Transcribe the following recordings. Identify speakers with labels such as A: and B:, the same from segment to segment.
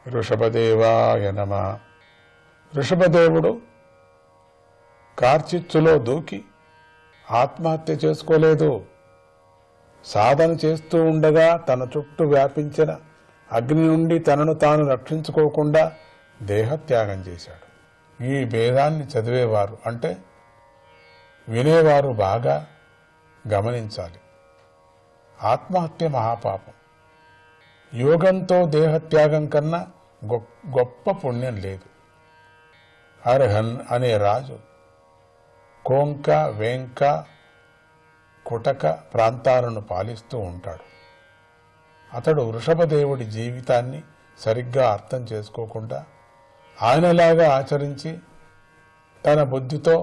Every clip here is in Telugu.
A: ఋషభదేవాయ నమః. ఋషభదేవుడు కార్చిచ్చులో దూకి ఆత్మహత్య చేసుకోలేదు. సాధన చేస్తూ ఉండగా తన చుట్టూ వ్యాపించిన అగ్ని నుండి తనను తాను రక్షించుకోకుండా దేహత్యాగం చేశాడు. ఈ భేదాన్ని చదివేవారు అంటే వినేవారు బాగా గమనించాలి. ఆత్మహత్య మహాపాపం. యోగంతో దేహత్యాగం కన్నా గొప్ప పుణ్యం లేదు. అర్హన్ అనే రాజు కోంక, వేంక, కుటక ప్రాంతాలను పాలిస్తూ ఉంటాడు. అతడు వృషభదేవుడి జీవితాన్ని సరిగ్గా అర్థం చేసుకోకుండా ఆయనలాగా ఆచరించి తన బుద్ధితో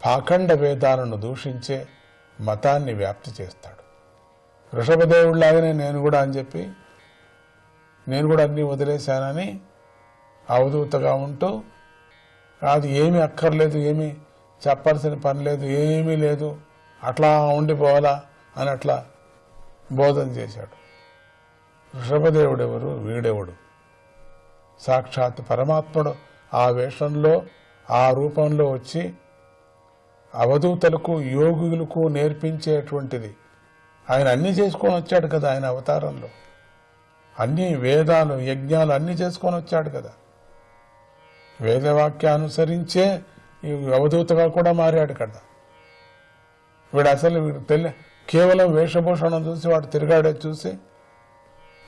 A: పాఖండ వేదాలను దూషించే మతాన్ని వ్యాప్తి చేస్తాడు. వృషభదేవుడిలాగానే నేను కూడా అని చెప్పి నేను కూడా అన్నీ వదిలేశానని అవధూతగా ఉంటూ అది ఏమీ అక్కర్లేదు, ఏమీ చెప్పాల్సిన పని లేదు, ఏమీ లేదు, అట్లా ఉండిపోవాలా అని అట్లా బోధన చేశాడు. వృషభదేవుడెవరు? వీడెవడు? సాక్షాత్ పరమాత్ముడు ఆ వేషంలో ఆ రూపంలో వచ్చి అవధూతలకు యోగులకు నేర్పించేటువంటిది. ఆయన అన్నీ చేసుకొని వచ్చాడు కదా. ఆయన అవతారంలో అన్ని వేదాలు యజ్ఞాలు అన్నీ చేసుకొని వచ్చాడు కదా. వేదవాక్యానుసరించే ఈ అవధూతగా కూడా మారాడు కదా. వీడు అసలు కేవలం వేషభూషణం చూసి వాడు తిరిగాడే చూసి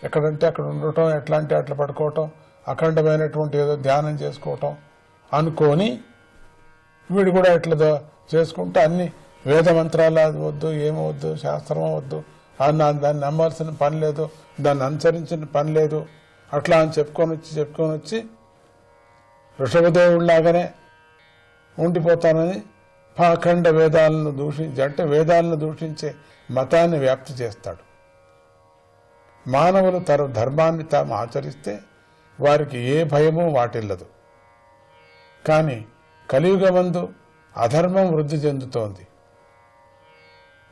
A: ఎక్కడంటే అక్కడ ఉండటం, ఎట్లా అంటే అట్లా పడుకోవటం, అఖండమైనటువంటి ఏదో ధ్యానం చేసుకోవటం అనుకొని వీడు కూడా ఇట్లా చేసుకుంటే అన్ని వేద మంత్రాలు వద్దు, ఏమవద్దు, శాస్త్రం వద్దు, దాన్ని నమ్మాల్సిన పని లేదు, దాన్ని అనుసరించిన పని లేదు, అట్లా అని చెప్పుకొని వచ్చి వృషభదేవుడిలాగానే ఉండిపోతానని పాఖండ వేదాలను దూషించి అంటే వేదాలను దూషించే మతాన్ని వ్యాప్తి చేస్తాడు. మానవులు తన ధర్మాన్ని తాము ఆచరిస్తే వారికి ఏ భయమూ వాటిల్లదు. కానీ కలియుగమందు అధర్మం వృద్ధి చెందుతోంది.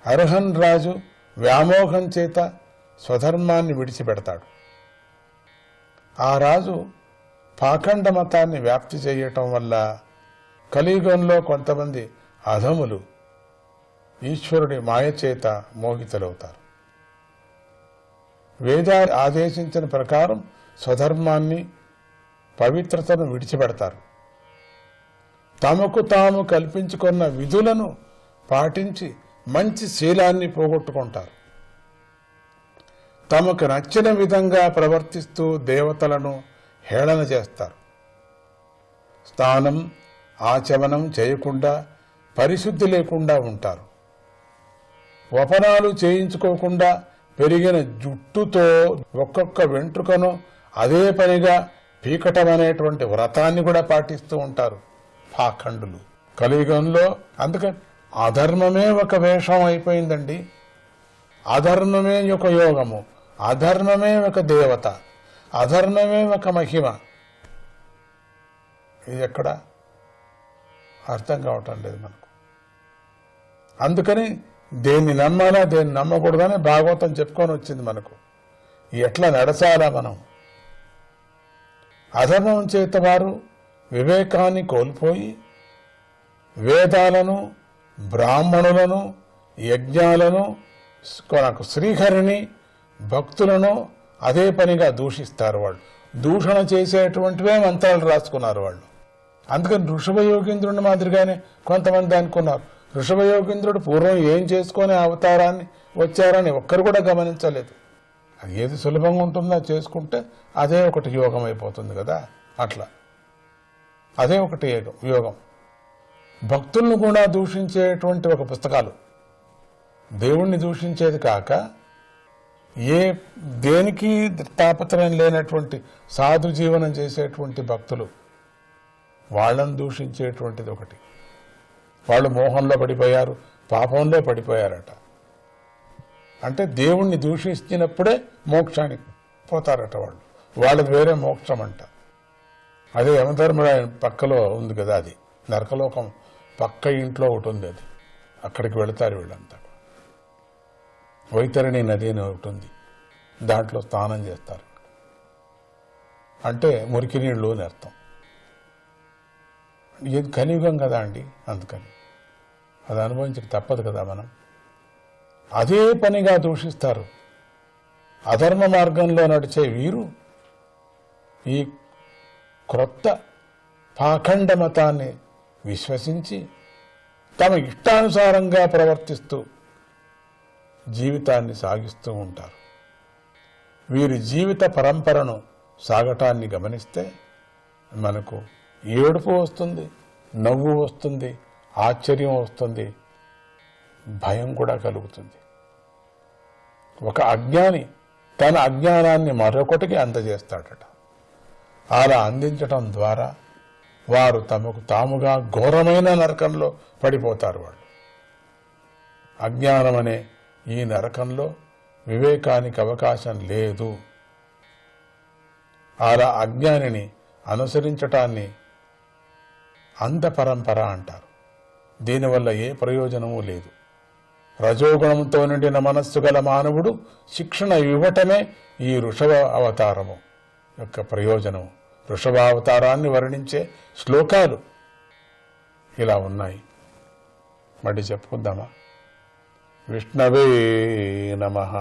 A: అర్హన్ రాజు వ్యామోహం చేత స్వధర్మాన్ని విడిచిపెడతాడు. ఆ రాజు పాఖండ మతాన్ని వ్యాప్తి చేయటం వల్ల కలియుగంలో కొంతమంది అధములు ఈశ్వరుడి మాయచేత మోహితులవుతారు. వేదాలు ఆదేశించిన ప్రకారం స్వధర్మాన్ని, పవిత్రతను విడిచిపెడతారు. తమకు తాము కల్పించుకున్న విధులను పాటించి మంచి శీలాన్ని పోగొట్టుకుంటారు. తమకు నచ్చిన విధంగా ప్రవర్తిస్తూ దేవతలను హేళన చేస్తారు. స్నానం, ఆచమనం చేయకుండా పరిశుద్ధి లేకుండా ఉంటారు. వపనాలు చేయించుకోకుండా పెరిగిన జుట్టుతో ఒక్కొక్క వెంట్రుకను అదే పనిగా పీకటం అనేటువంటి వ్రతాన్ని కూడా పాటిస్తూ ఉంటారు పాఖండులు కలియుగంలో. అందుకని అధర్మమే ఒక వేషం అయిపోయిందండి. అధర్మమే ఒక యోగము, అధర్మమే ఒక దేవత, అధర్మమే ఒక మహిమ. ఇది ఎక్కడ అర్థం కావటం లేదు మనకు. అందుకని దేన్ని నమ్మాలా దేన్ని నమ్మకూడదని భాగవతం చెప్పుకొని వచ్చింది మనకు. ఎట్లా నడచాలా మనం. అధర్మం చేత వారు వివేకాన్ని కోల్పోయి వేదాలను, బ్రాహ్మణులను, యజ్ఞాలను, శ్రీహరిని, భక్తులను అదే పనిగా దూషిస్తారు. వాళ్ళు దూషణ చేసేటువంటివే మంత్రాలు రాసుకున్నారు వాళ్ళు. అందుకని ఋషభయోగీంద్రుని మాదిరిగానే కొంతమంది అనుకున్నారు. ఋషభయోగీంద్రుడు పూర్వం ఏం చేసుకునే అవతారాన్ని వచ్చారని ఒక్కరు కూడా గమనించలేదు. అది ఏది సులభంగా ఉంటుందో చేసుకుంటే అదే ఒకటి యోగం అయిపోతుంది కదా. అట్లా అదే ఒకటి యోగం. భక్తులను కూడా దూషించేటువంటి ఒక పుస్తకాలు, దేవుణ్ణి దూషించేది కాక దేనికి తాపత్రయం లేనటువంటి సాధు జీవనం చేసేటువంటి భక్తులు, వాళ్ళని దూషించేటువంటిది ఒకటి. వాళ్ళు మోహంలో పడిపోయారు, పాపంలో పడిపోయారట. అంటే దేవుణ్ణి దూషించినప్పుడే మోక్షానికి పోతారట వాళ్ళు. వాళ్ళది వేరే మోక్షం అంట. అదే యమధర్మరాయన పక్కలో ఉంది కదా, అది నరకలోకం పక్క ఇంట్లో ఒకటి ఉంది, అది అక్కడికి వెళతారు వీళ్ళంతా. వైతరణి నది అని ఒకటి ఉంది, దాంట్లో స్నానం చేస్తారు. అంటే మురికి నీళ్ళు అని అర్థం. ఇది కలియుగం కదా అండి, అందుకని అది అనుభవించక తప్పదు కదా మనం. అదే పనిగా దూషిస్తారు. అధర్మ మార్గంలో నడిచే వీరు ఈ క్రొత్త పాఖండ మతాన్ని విశ్వసించి తమ ఇష్టానుసారంగా ప్రవర్తిస్తూ జీవితాన్ని సాగిస్తూ ఉంటారు. వీరి జీవిత పరంపరను సాగటాన్ని గమనిస్తే మనకు ఏడుపు వస్తుంది, నవ్వు వస్తుంది, ఆశ్చర్యం వస్తుంది, భయం కూడా కలుగుతుంది. ఒక అజ్ఞాని తన అజ్ఞానాన్ని మరొకటికి అందజేస్తాడట. అలా అందించటం ద్వారా వారు తమకు తాముగా ఘోరమైన నరకంలో పడిపోతారు. వాళ్ళు అజ్ఞానం అనే ఈ నరకంలో వివేకానికి అవకాశం లేదు. అలా అజ్ఞానిని అనుసరించటాన్ని అంధపరంపర అంటారు. దీనివల్ల ఏ ప్రయోజనమూ లేదు. రజోగుణంతో నిండిన మనస్సు గల మానవుడు శిక్షణ ఇవ్వటమే ఈ వృషభ అవతారము యొక్క ప్రయోజనము. వృషభావతారాన్ని వర్ణించే శ్లోకాలు ఇలా ఉన్నాయి. మళ్ళీ చెప్పుకుందామా? విష్ణవే నమః.